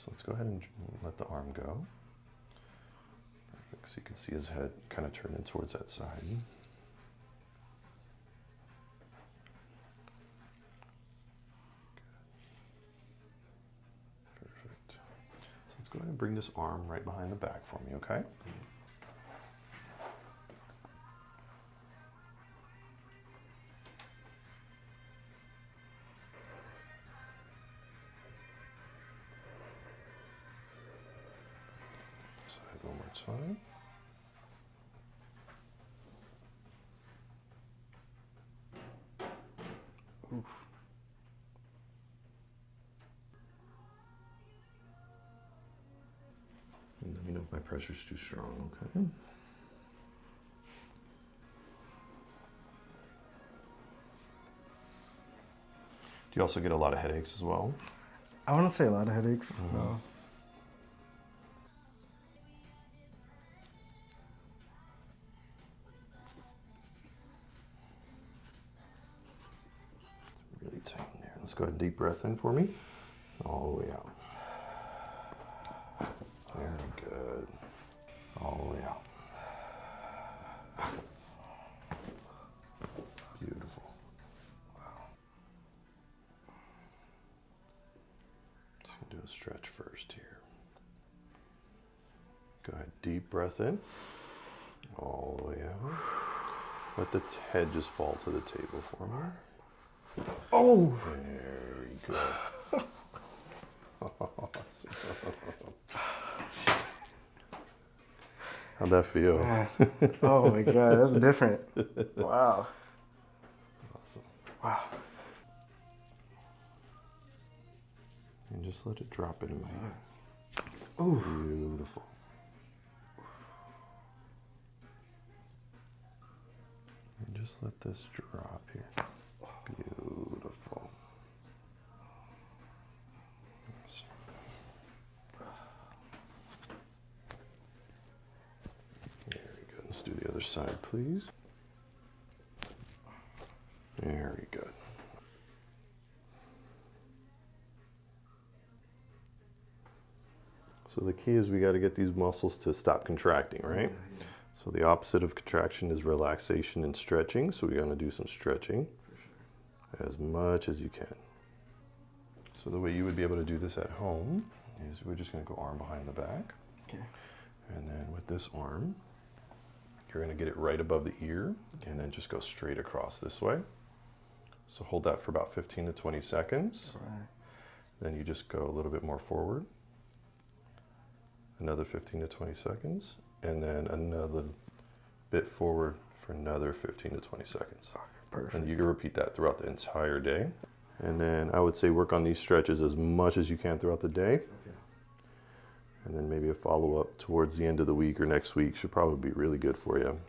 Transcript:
So let's go ahead and let the arm go. Perfect. So you can see his head kind of turning towards that side. Perfect. So let's go ahead and bring this arm right behind the back for me, okay? Side one more time. Oof. And let me know if my pressure's too strong, okay? Do you also get a lot of headaches as well? I want to say a lot of headaches. No. Really tight in there. Let's go ahead and deep breath in for me. All the way out. Very good. All the way out. Beautiful. Wow. Just gonna do a stretch first here. Go ahead, deep breath in. All the way out. Let the head just fall to the table for me. Oh! Very good. Awesome. How'd that feel? Oh my God, that's different. Wow. Awesome. Wow. And just let it drop into my hand. Oh, Beautiful. And just let this drop here. Beautiful. Awesome. Very good. Let's do the other side, please. Very good. So the key is we got to get these muscles to stop contracting, right? yeah. So the opposite of contraction is relaxation and stretching. So we're going to do some stretching as much as you can. So the way you would be able to do this at home is we're just going to go arm behind the back. Okay. And then with this arm, you're going to get it right above the ear and then just go straight across this way. So hold that for about 15 to 20 seconds. Right. Then you just go a little bit more forward. Another 15 to 20 seconds. And then another bit forward for another 15 to 20 seconds. Perfect. And you can repeat that throughout the entire day. And then I would say work on these stretches as much as you can throughout the day. Okay. And then maybe a follow-up towards the end of the week or next week should probably be really good for you.